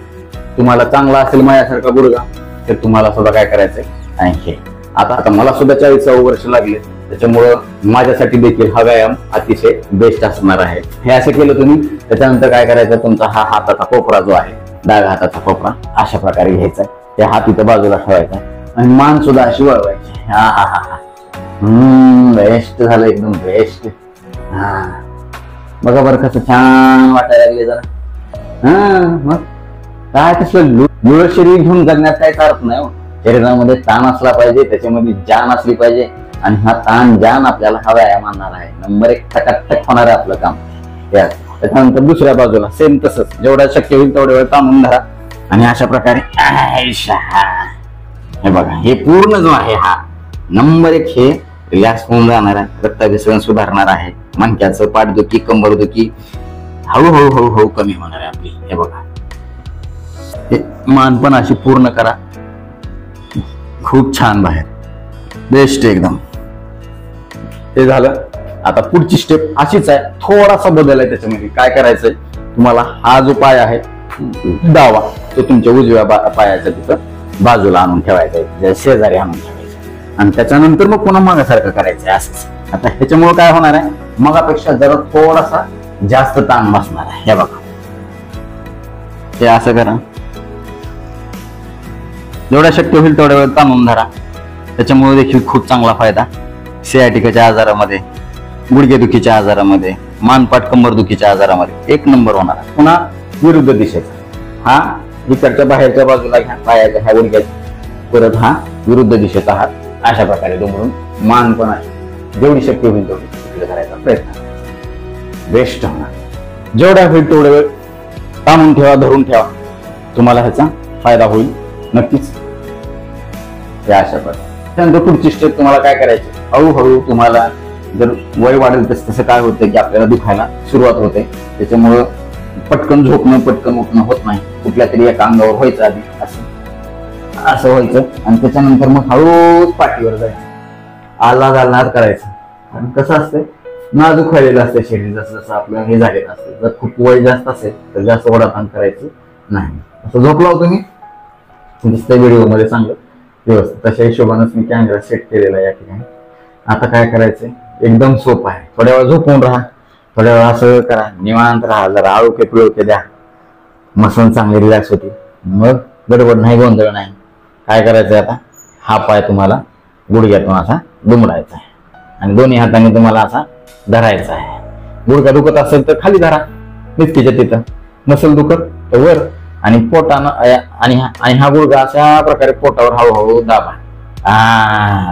तुम्हाला चांगला असेल माझ्यासारखा गुडघा तर तुम्हाला सुद्धा काय करायचंय? आणि हे आता मला सुद्धा 40 वर्ष लागले, त्याच्यामुळं माझ्यासाठी देखील हा व्यायाम अतिशय बेस्ट असणार आहे. हे असं केलं तुम्ही, त्याच्यानंतर काय करायचं? तुमचा हा हाताचा कोपरा जो आहे, डाव्या हाताचा कोपरा अशा प्रकारे घ्यायचा. ते हात इथं बाजूला ठेवायचा आणि मान सुद्धा अशी वळवायची. हा हा हा हा. बेस्ट झालं, एकदम बेस्ट. हा बघा बरं कसं छान वाटायला लागले जरा. हा मग काय तसलं लुळ शरीर घेऊन जगण्यात काही अर्थ नाही. शरीरामध्ये ताण असला पाहिजे, त्याच्यामध्ये जान असली पाहिजे, आणि हा ताण जान आपल्याला हा व्यायाम आणणार आहे. नंबर 1 टकाटक होणार आहे आपलं काम. त्याच्यानंतर दुसऱ्या बाजूला सेम तसंच, जेवढा शक्य होईल तेवढ्या वेळ ताणून धरा आणि अशा प्रकारे हे बघा, हे पूर्ण जो आहे हा नंबर 1 हे रिलॅक्स होऊन जाणार आहे, रक्ताभिसरण सुधारणार आहे, मणक्याचं पाठदुखी कंबरदुखी हळूहळू हळूहळू कमी होणार आहे आपली. हे बघा, हे मान पण अशी पूर्ण करा, खूप छान, बाहेर बेस्ट एकदम. ते झालं. आता पुढची स्टेप अशीच आहे, थोडासा बदल आहे त्याच्यामध्ये. काय करायचंय तुम्हाला, हा जो पाय आहे डावा तो तुमच्या उजव्या पायाच्या तिथं बाजूला आणून ठेवायचा आहे, शेजारी आणून ठेवायचा आणि त्याच्यानंतर मग पुन्हा मागासारखं करायचंय असंच. आता ह्याच्यामुळे काय होणार आहे, मगापेक्षा जरा थोडासा जास्त ताण बसणार आहे. हे बघा, हे असं करा, जेवढ्या शक्य होईल तेवढ्या वेळ ताणून धरा. त्याच्यामुळे देखील खूप चांगला फायदा सियाटिकाच्या आजारामध्ये, गुडघेदुखीच्या आजारामध्ये, मानपाट कंबरदुखीच्या आजारामध्ये एक नंबर होणार. पुन्हा विरुद्ध दिशेचा, हा इकडच्या बाहेरच्या बाजूला घ्या पायाच्या ह्या गुडघ्याच्या, परत हा विरुद्ध दिशेचा हात अशा प्रकारे दुमडून मान पण आहे जेवढी शक्य होईल तेवढी तिकडे करायचा प्रयत्न, बेस्ट होणार. जेवढ्या होईल तेवढ्या वेळ ताणून ठेवा, धरून ठेवा, तुम्हाला ह्याचा फायदा होईल नक्कीच. या अशा प्रकारे. त्यानंतर पुढची स्टेप तुम्हाला काय करायची, हळूहळू तुम्हाला जर वय वाढेल तस तसं काय होतं की आपल्याला दुखायला सुरुवात होते. त्याच्यामुळं पटकन झोपणं पटकन उठणं होत नाही, कुठल्या तरी एका अंगावर व्हायचं आधी असं व्हायचं आणि त्याच्यानंतर मग हळूच पाठीवर जायचं, आल्हाद आल्हाद करायचं. आणि कसं असतं, नाजूक व्हायलेलं असतं शरीर, जसं जसं आपलं हे झालेलं असतं. जर खूप वय जास्त असेल तर जास्त ओढाताण करायचं नाही. असं झोपला होतो मी दिसतंय व्हिडिओ मध्ये चांगलं व्यवस्थित, तशा हिशोबानंच मी कॅमेरा सेट केलेला आहे या ठिकाणी. आता काय करायचंय, एकदम सोपं आहे. थोड्या वेळ झोपून राहा, थोड्या वेळ असं करा, निवांत राहा, जरा आळोखे पिळोखे द्या, मसन चांगले रिलॅक्स होते. मग गडबड नाही, गोंधळ नाही. काय करायचंय आता, हा पाय तुम्हाला गुडघ्यातून असा दुमडायचा आहे आणि दोन्ही हाताने तुम्हाला असा धरायचा आहे. गुडघा दुखत असेल तर खाली धरा, मिचकीच्या तिथं, नसेल दुखत तर वर, आणि पोटानं आणि हा गुडघा अशा प्रकारे पोटावर हळूहळू दाबा.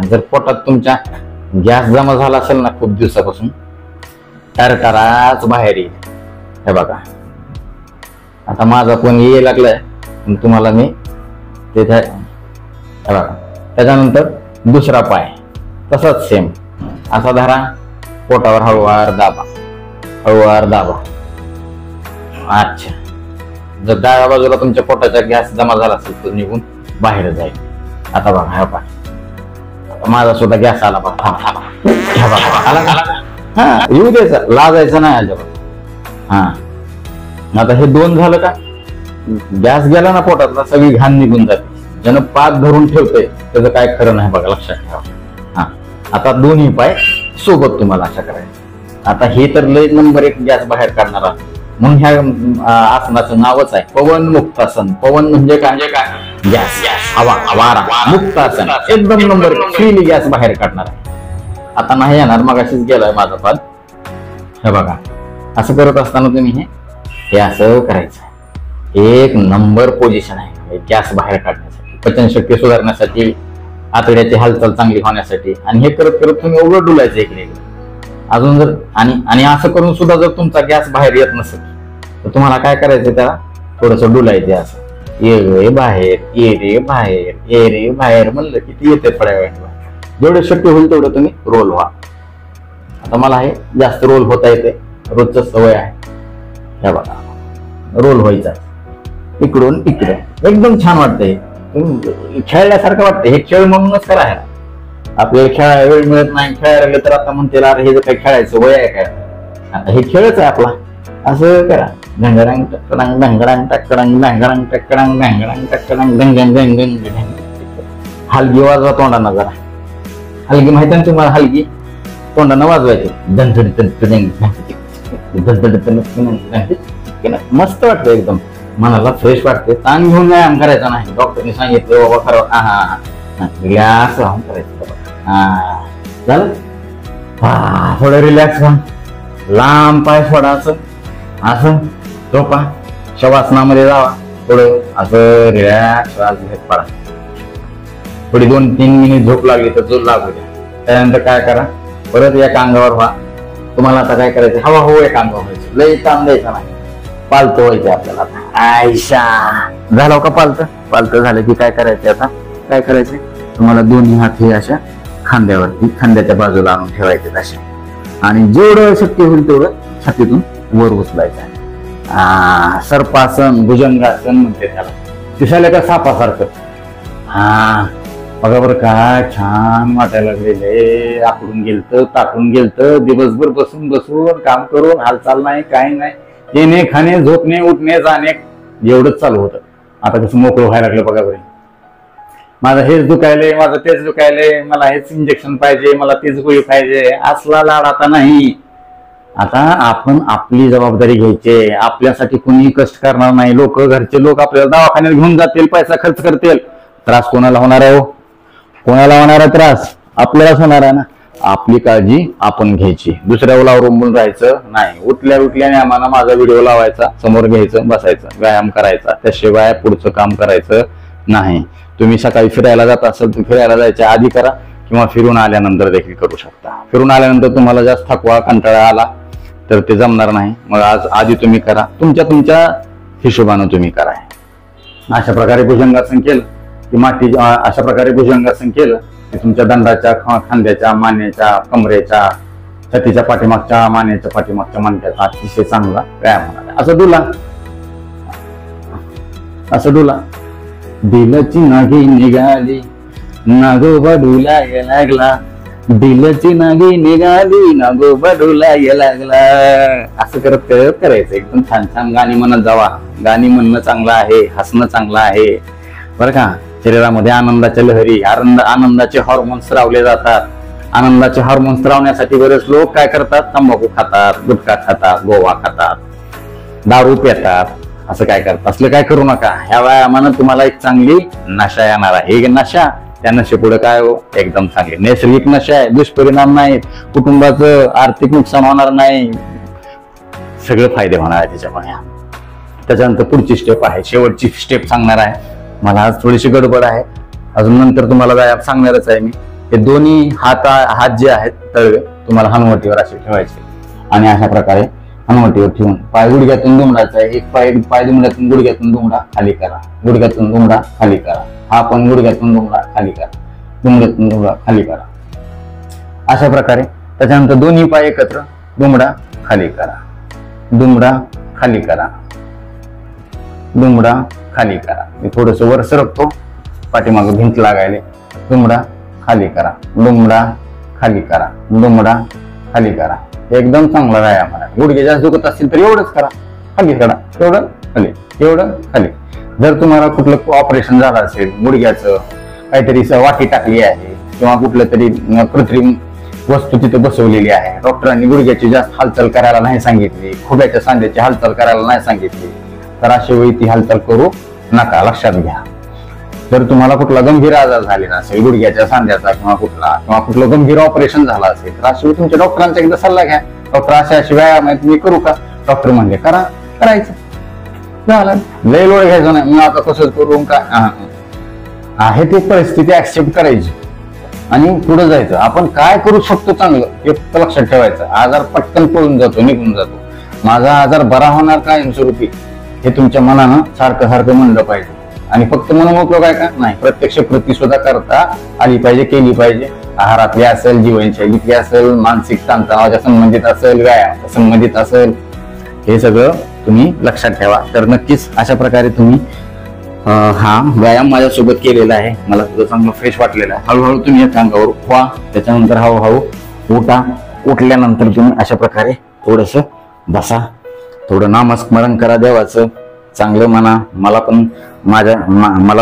जर पोटात तुमच्या गॅस जमा झाला असेल ना खूप दिवसापासून, टरटराच बाहेर येईल. हे बघा, आता माझा पण ये लागलाय, तुम्हाला मी तिथे हे बघा. त्याच्यानंतर दुसरा पाय तसाच सेम असा धरा, पोटावर हळूवार दाबा, हळूवार दाबा. अच्छा, जर डाव्या बाजूला तुमच्या पोटाचा गॅस जमा झाला असेल तर निघून बाहेर जाईल. आता बघा, हा पाय माझा सुद्धा गॅस आला बघा, आला हा, येऊ द्यायचा, लाजायचं नाही अजिबात. हा, आता हे दोन झालं का, गॅस गेला ना पोटातला, सगळी घाण निघून जाते. ज्यानं पाठ धरून ठेवतंय त्याचं काय खरं नाही बघा, लक्षात ठेवा. हा, आता दोन्ही पाय सोबत तुम्हाला अशा करायचं. आता हे तर लय नंबर एक गॅस बाहेर काढणारा, म्हणून ह्या आसनाचं नावच आहे पवन मुक्तासन. पवन म्हणजे काय, गॅस, हवा, वारा, मुक्तासन, एकदम नंबर फ्रीली गॅस बाहेर काढणार आहे. आता नाही येणार, मग अशीच गेलाय माझा पाद. हे बघा, असं करत असताना तुम्ही हे असं करायचं. एक नंबर पोझिशन आहे गॅस बाहेर काढण्यासाठी, पचनशक्ती सुधारण्यासाठी, आतड्याची हालचाल चांगली होण्यासाठी. आणि हे करत करत तुम्ही एवढं डुलायचं इकडे अजून. जर आणि असं करून सुद्धा जर तुमचा गॅस बाहेर येत नसेल तर तुम्हाला काय करायचं, त्याला थोडस डुलायचं असं, ये रे बाहेर, ये रे बाहेर, ये रे बाहेर म्हणलं किती येते थोड्या वेळात. जेवढं शक्य होईल तेवढं तुम्ही रोल व्हा. आता मला हे जास्त रोल होता येते, रोजच सवय आहे. हे बघा, रोल व्हायचा इकडून इकडे, एकदम छान वाटतंय, खेळल्यासारखं वाटतंय. हे खेळ म्हणूनच करा. आपल्याला खेळायला वेळ मिळत नाही, खेळायला लागलं तर आता म्हणते अरे हे जर काही खेळायचं वय आहे काय, आता हे खेळच आहे आपला. असं करा, ढंगडांग टकडंग ढंगडांग टकडंग ढंगडांग टकडंग ढंगडांग टकडंग ढंगण ढंगण ढंग. हलगी वाजवा तोंडाना जरा, हलगी माहिती ना तुम्हाला, हलगी तोंडानं वाजवायची. मस्त वाटतं, एकदम मनाला फ्रेश वाटते. ताण घेऊन व्यायाम करायचा नाही, डॉक्टरने सांगितलं बाबा खरं. रिलॅक्स राहून करायचं. झालं, थोडं रिलॅक्स राहून लांब पाय सोडायचं, असं झोपा, शवासनामध्ये जावा, थोडं असं रिलॅक्स पडा. थोडी 2-3 मिनिट झोप लागली तर झोप लागू द्या. त्यानंतर काय करा, परत एका अंगावर व्हा. तुम्हाला आता काय करायचं, हवा हो एका अंगावर व्हायचं, लई ताण द्यायचा नाही, पालतं व्हायचं आपल्याला. आयशा झालं का पालतं? पालतं झालं की काय करायचं, आता काय करायचं, तुम्हाला दोन्ही हात हे अशा खांद्यावरती, खांद्याच्या बाजूला आणून ठेवायचे असे, आणि जेवढं शक्य होईल तेवढं छातीतून वर उचलायचं. सर्पासन, भुजंगासन म्हणते त्याला, दिसायला का सापासारखं. बघा बरं काय छान वाटायला लागलेले. आकडून गेलत, ताकडून गेलत, दिवसभर बसून बसून काम करून हालचाल नाही, काही नाही, येणे खाणे झोपणे उठणे जाणे एवढंच चालू होतं. आता कसं मोकळं व्हायला लागलं बघा बरं. माझं हेच दुखायलंय, माझं तेच दुखायलंय, मला हेच इंजेक्शन पाहिजे, मला तेच गोळी पाहिजे, असला लाड आता नाही. आता आपण आपली जबाबदारी घ्यायची. आपल्यासाठी कुणी कष्ट करणार नाही. घरचे लोक आपल्याला दवाखान्यात घेऊन जातील, पैसा खर्च करतील. त्रास कोणाला होणार आहे? कोणाला होणार आहे त्रास? आपल्यालाच होणार आहे ना. आपली काळजी आपण घ्यायची, दुसऱ्यावर अवलंबून राहायचं नाही. उठल्या उठल्याने आम्हाला माझा व्हिडिओ लावायचा, समोर घ्यायचं, बसायचं, व्यायाम करायचा, त्याशिवाय पुढचं काम करायचं नाही. तुम्ही सकाळी फिरायला जात असाल तर फिरायला जायच्या आधी करा, किंवा फिरून आल्यानंतर देखील करू शकता. फिरून आल्यानंतर तुम्हाला जास्त थकवा कंटाळा आला तर ते जमणार नाही. मग आज आधी तुम्ही करा, तुमच्या हिशोबानं तुम्ही करा. अशा प्रकारे भुजंगासन केलं की अशा प्रकारे भुजंगासन केलं की तुमच्या दंडाच्या, खांद्याच्या, मानेच्या, कमरेच्या, छातीच्या पाठीमागच्या, मानेच्या पाठीमागच्या मणक्याचा अतिशय चांगला व्यायाम होणार. असं डुला दिलची नागी निघाली, नागोबा डुलाय लागला, दिलची नागी निघाली, नागोबा डुलाय लागला. असं करत करायचं. एकदम छान छान गाणी म्हणत जावा. गाणी म्हणणं चांगलं आहे, हसणं चांगलं आहे बरं का. शरीरामध्ये आनंदाच्या लहरी, आनंदाचे हॉर्मोन्स स्रावले जातात. आनंदाचे हॉर्मोन्स स्रावण्यासाठी बरेच लोक काय करतात? तंबाखू खातात, गुटखा खातात, गोवा खातात, दारू पितात. असं काय करतात? असलं काय करू नका. ह्या व्यायामानं तुम्हाला एक चांगली नशा येणार आहे. हे नशा, त्या नशेपुढे काय हो? एकदम चांगली नैसर्गिक नशा आहे. दुष्परिणाम नाहीत, कुटुंबाचं आर्थिक नुकसान होणार नाही, सगळे फायदे होणार आहे त्याच्यामुळे. त्याच्यानंतर पुढची स्टेप आहे, शेवटची स्टेप सांगणार आहे. मला आज थोडीशी गडबड आहे, अजून नंतर तुम्हाला व्यायाम सांगणारच आहे मी. हे दोन्ही हात जे आहेत तळवे तुम्हाला हनुवटीवर असे ठेवायचे, आणि अशा प्रकारे हनुवटीवर ठेवून पाय गुडघ्यातून दुमडायचा आहे. एक पाय दुमड्यातून गुडघ्यातून दुमडा खाली करा, गुडघ्यातून दुमडा खाली करा. हा पण गुडघ्यातून दुमडा खाली करा, दुमड्यातून दुमडा खाली करा. अशा प्रकारे त्याच्यानंतर दोन्ही पाय एकत्र दुमडा खाली करा, दुमडा खाली करा, दुमडा खाली करा. मी थोडस वर सरकतो, पाठीमागं भिंत लागायले. दुमडा खाली करा, दुमडा खाली करा, दुमडा खाली करा. एकदम चांगला व्यायाम आहे. गुडघे जास्त दुखत असतील तर एवढंच करा, खाली करा, एवढं खाली, एवढं खाली. जर तुम्हाला कुठलं ऑपरेशन झालं असेल, गुडघ्याचं काहीतरी वाटी टाकली आहे, किंवा कुठलं तरी कृत्रिम वस्तू तिथे बसवलेली आहे, डॉक्टरांनी गुडघ्याची जास्त हालचाल करायला नाही सांगितली, खुब्याच्या सांध्याची हालचाल करायला नाही सांगितली, तर अशा वेळी ती हालचाल करू नका, लक्षात घ्या. जर तुम्हाला कुठला गंभीर आजार झालेला असेल, गुडघ्याच्या सांध्याचा किंवा कुठलं गंभीर ऑपरेशन झालं असेल, तर अशा वेळी तुमच्या डॉक्टरांचा एकदा सल्ला घ्या. डॉक्टर असे व्यायाम आहेत, मी करू का? डॉक्टर म्हणले करा, करायचं. झालं, लय लोड घ्यायचं नाही. मी आता कसंच करू का? आहे ती परिस्थिती ऍक्सेप्ट करायची आणि पुढे जायचं. आपण काय करू शकतो चांगलं हे लक्षात ठेवायचं. आजार पटकन पळून जातो, निघून जातो. माझा आजार बरा होणार कायमस्वरूपी हे तुमच्या मनानं सारखं सारखं म्हणलं पाहिजे. आणि फक्त म्हणून उपयोग आहे का? नाही, प्रत्यक्ष कृती सुद्धा करता आली पाहिजे, केली पाहिजे. आहारातली असेल, जीवनशैलीतली असेल, मानसिक ताणतणावाच्या संबंधित असेल, व्यायाम संबंधित असेल, हे सगळं तुम्ही लक्षात ठेवा. तर नक्कीच अशा प्रकारे तुम्ही हा व्यायाम माझ्यासोबत केलेला आहे. मला सुद्धा चांगलं फ्रेश वाटलेलं आहे. हळूहळू तुम्ही एक अंगावर व्हा, त्याच्यानंतर हळूहळू उठा. उठल्यानंतर तुम्ही अशा प्रकारे थोडस बसा, थोडं नामस्मरण करा देवाचं, चांगलं म्हणा. मला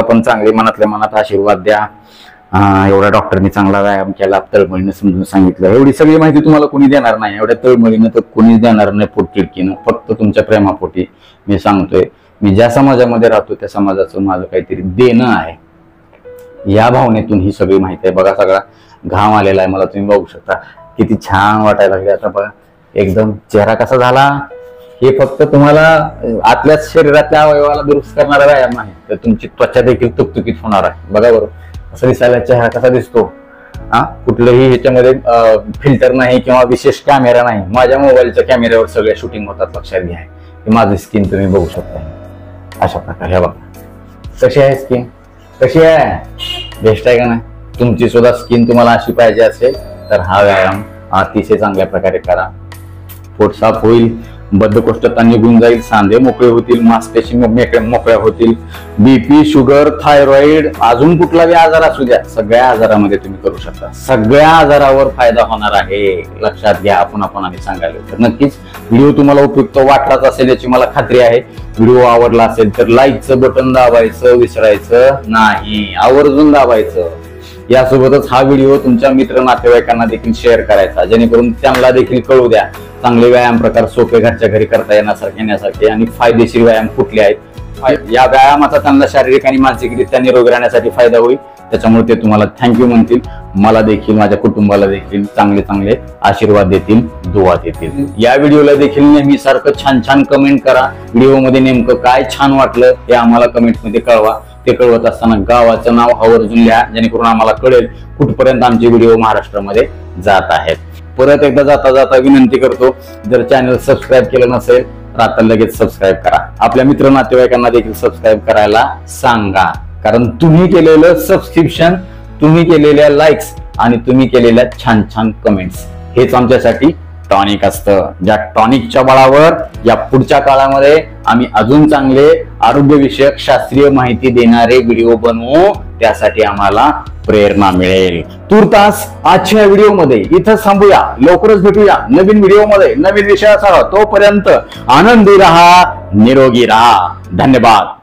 पण चांगले मनातल्या मनात आशीर्वाद द्या. एवढ्या डॉक्टरनी चांगला व्यायाम केला, तळमळीनं समजून सांगितलं. एवढी सगळी माहिती तुम्हाला कोणी देणार नाही, एवढ्या तळमळीनं तर कोणीच देणार नाही, पोटतिडकीनं. फक्त तुमच्या प्रेमापोटी मी सांगतोय. मी ज्या समाजामध्ये राहतो त्या समाजाचं माझं काहीतरी देणं आहे, या भावनेतून ही सगळी माहिती आहे. बघा, सगळा घाम आलेला आहे मला, तुम्ही बघू शकता. किती छान वाटायला लागले आता बघा. एकदम चेहरा कसा झाला. हे फक्त तुम्हाला आतल्या शरीरातल्या अवयवाला दुरुस्त करणारा व्यायाम नाही, तर तुमची त्वचा देखील तुकतुकीत होणार आहे. बघा बरोबर असं दिसायला चेहरा कसा दिसतो. कुठलंही ह्याच्यामध्ये फिल्टर नाही किंवा विशेष कॅमेरा नाही. माझ्या मोबाईलच्या कॅमेऱ्यावर सगळ्या शूटिंग होतात, लक्षात घ्या. माझी स्किन तुम्ही बघू शकता अशा प्रकारे. हे बघा कशी आहे स्किन, कशी आहे, बेस्ट आहे का नाही? तुमची सुद्धा स्किन तुम्हाला अशी पाहिजे असेल तर हा व्यायाम अतिशय चांगल्या प्रकारे करा. पोट साफ होईल, बद्धकोष्ठता निघून जाईल, सांधे मोकळे होतील, मांसपेशी मोकळ्या होतील. बीपी, शुगर, थायरॉइड, अजून कुठलाही आजार असू द्या, सगळ्या आजारामध्ये तुम्ही करू शकता. सगळ्या आजारावर फायदा होणार आहे, लक्षात घ्या. आपण आणि सांगायला तर नक्कीच व्हिडिओ तुम्हाला उपयुक्त वाटलाच असेल याची मला खात्री आहे. व्हिडिओ आवडला असेल तर लाईकचं बटन दाबायचं विसरायचं नाही, आवर्जून दाबायचं. यासोबतच हा व्हिडिओ तुमच्या मित्र नातेवाईकांना देखील शेअर करायचा, जेणेकरून त्यांना देखील कळू द्या चांगले व्यायाम प्रकार सोपे घरच्या घरी करता येण्यासारखे आणि फायदेशीर व्यायाम कुठले आहेत. या व्यायामाचा त्यांना शारीरिक आणि मानसिकरित्या निरोगी राहण्यासाठी फायदा होईल. त्याच्यामुळे ते तुम्हाला थँक्यू म्हणतील, मला देखील माझ्या कुटुंबाला देखील चांगले चांगले आशीर्वाद देतील, दुआ देतील. या व्हिडिओला देखील नेहमी सारखं छान छान कमेंट करा. व्हिडिओमध्ये नेमकं काय छान वाटलं हे आम्हाला कमेंटमध्ये कळवा. ते कळवत असताना गावाचं नाव आवर्जून लिहा, जेणेकरून आम्हाला कळेल कुठपर्यंत आमचे व्हिडिओ महाराष्ट्रामध्ये जात आहेत. परत एकदा जाता जाता विनंती करतो, जर चॅनल सबस्क्राईब केलं नसेल तर आता लगेच सबस्क्राईब करा. आपल्या मित्र नातेवाईकांना देखील सबस्क्राईब करायला सांगा, कारण तुम्ही केलेलं सबस्क्रिप्शन, तुम्ही केलेल्या लाईक्स आणि तुम्ही केलेल्या छान छान कमेंट्स हेच आमच्यासाठी टॉनिक असतं. ज्या टॉनिकच्या बळावर या पुढच्या काळामध्ये आम्ही अजून चांगले आरोग्यविषयक शास्त्रीय माहिती देणारे व्हिडिओ बनवू, त्यासाठी आम्हाला प्रेरणा मिळेल. तूर्तास आजच्या व्हिडिओमध्ये इथं थांबूया. लवकरच भेटूया नवीन व्हिडिओमध्ये नवीन विषयासह. तोपर्यंत आनंदी राहा, निरोगी राहा. धन्यवाद.